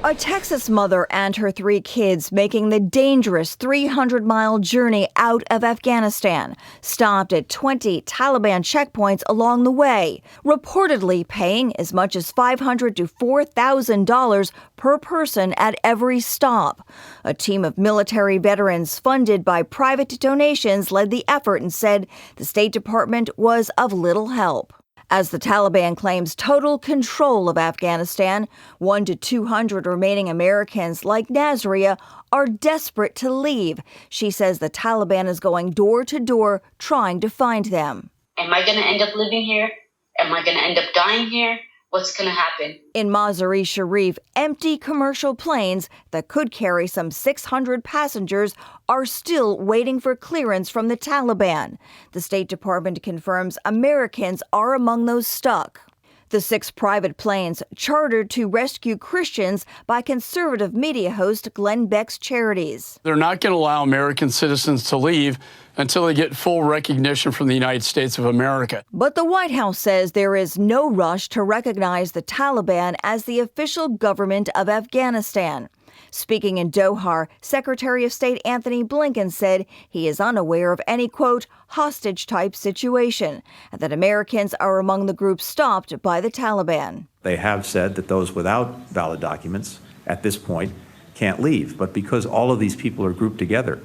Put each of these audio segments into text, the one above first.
A Texas mother and her 3 kids making the dangerous 300-mile journey out of Afghanistan stopped at 20 Taliban checkpoints along the way, reportedly paying as much as $500 to $4,000 per person at every stop. A team of military veterans funded by private donations led the effort and said the State Department was of little help. As the Taliban claims total control of Afghanistan, 100 to 200 remaining Americans like Nazria are desperate to leave. She says the Taliban is going door to door trying to find them. Am I going to end up living here? Am I going to end up dying here? What's going to happen? In Mazar-e-Sharif, empty commercial planes that could carry some 600 passengers are still waiting for clearance from the Taliban. The State Department confirms Americans are among those stuck. The 6 private planes chartered to rescue Christians by conservative media host Glenn Beck's charities. They're not going to allow American citizens to leave until they get full recognition from the United States of America. But the White House says there is no rush to recognize the Taliban as the official government of Afghanistan. Speaking in Doha, Secretary of State Anthony Blinken said he is unaware of any, quote, hostage-type situation, and that Americans are among the groups stopped by the Taliban. They have said that those without valid documents at this point can't leave. But because all of these people are grouped together,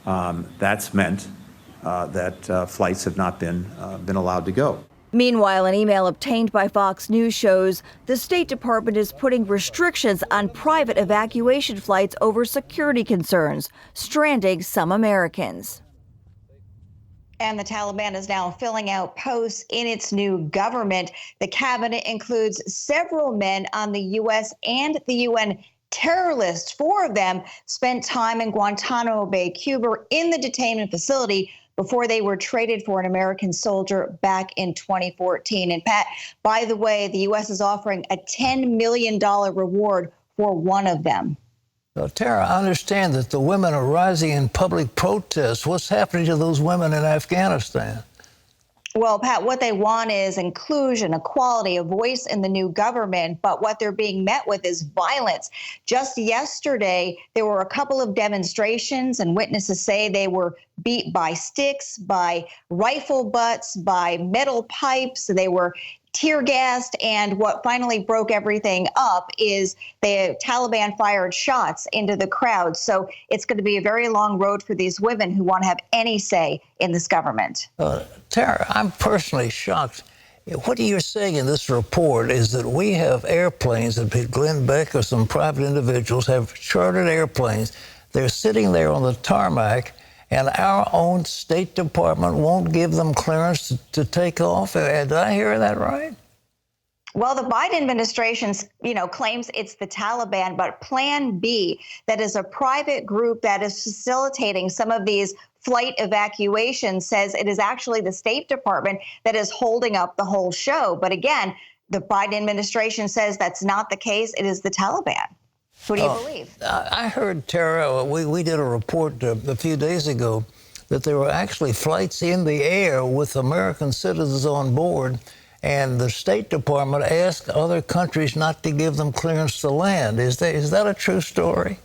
that's meant that flights have not been allowed to go. Meanwhile, an email obtained by Fox News shows the State Department is putting restrictions on private evacuation flights over security concerns, stranding some Americans. And the Taliban is now filling out posts in its new government. The cabinet includes several men on the U.S. and the UN terror list. 4 of them spent time in Guantanamo Bay, Cuba, in the detainment facility before they were traded for an American soldier back in 2014. And Pat, by the way, the U.S. is offering a $10 million reward for one of them. Well, Tara, I understand that the women are rising in public protest. What's happening to those women in Afghanistan? Well, Pat, what they want is inclusion, equality, a voice in the new government. But what they're being met with is violence. Just yesterday, there were a couple of demonstrations, and witnesses say they were beat by sticks, by rifle butts, by metal pipes. They were tear gassed, and what finally broke everything up is the Taliban fired shots into the crowd. So it's going to be a very long road for these women who want to have any say in this government. Tara, I'm personally shocked. What you're saying in this report is that we have airplanes that Glenn Beck or some private individuals have chartered airplanes. They're sitting there on the tarmac, and our own State Department won't give them clearance to take off? Did I hear that right? Well, the Biden administration, claims it's the Taliban, but Plan B, that is a private group that is facilitating some of these flight evacuations, says it is actually the State Department that is holding up the whole show. But again, the Biden administration says that's not the case. It is the Taliban. Who do you believe? I heard, Tara, we did a report a few days ago that there were actually flights in the air with American citizens on board, and the State Department asked other countries not to give them clearance to land. Is that a true story?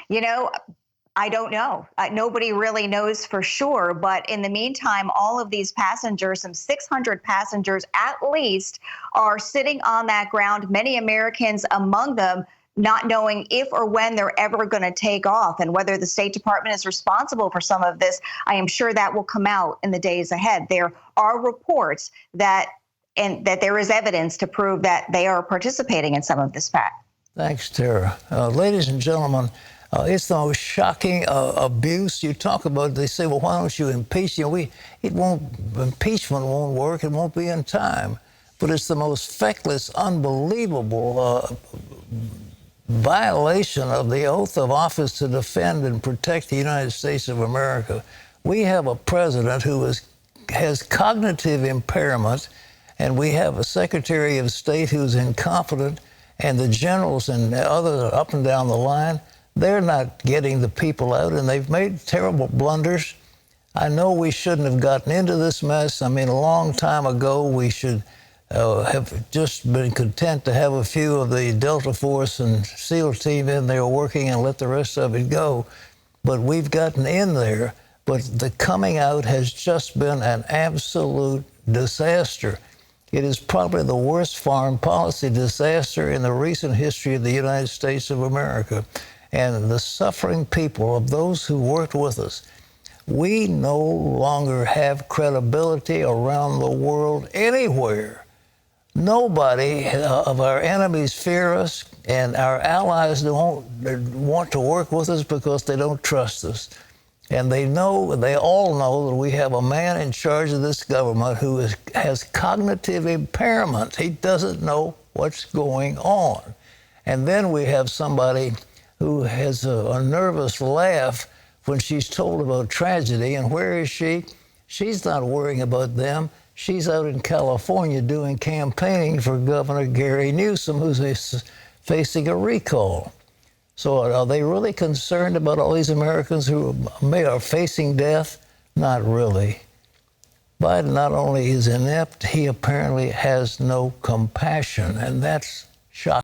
I don't know. Nobody really knows for sure. But in the meantime, all of these passengers, some 600 passengers at least, are sitting on that ground, many Americans among them, not knowing if or when they're ever going to take off, and whether the State Department is responsible for some of this. I am sure that will come out in the days ahead. There are reports that there is evidence to prove that they are participating in some of this, Pat. Thanks, Tara. Ladies and gentlemen, it's the most shocking abuse. You talk about it, they say, well, why don't you impeach? Impeachment won't work. It won't be in time. But it's the most feckless, unbelievable violation of the oath of office to defend and protect the United States of America. We have a president who has cognitive impairment, and we have a Secretary of State who's incompetent, and the generals and others up and down the line, they're not getting the people out, and they've made terrible blunders. I know we shouldn't have gotten into this mess. I mean, a long time ago, we should have just been content to have a few of the Delta Force and SEAL team in there working and let the rest of it go. But we've gotten in there. But the coming out has just been an absolute disaster. It is probably the worst foreign policy disaster in the recent history of the United States of America. And the suffering people of those who worked with us, we no longer have credibility around the world anywhere. Nobody of our enemies fear us, and our allies don't want to work with us because they don't trust us. And they all know that we have a man in charge of this government who has cognitive impairment. He doesn't know what's going on. And then we have somebody who has a nervous laugh when she's told about tragedy. And where is she? She's not worrying about them. She's out in California doing campaigning for Governor Gary Newsom, who's facing a recall. So are they really concerned about all these Americans who are facing death? Not really. Biden not only is inept, he apparently has no compassion, and that's shocking.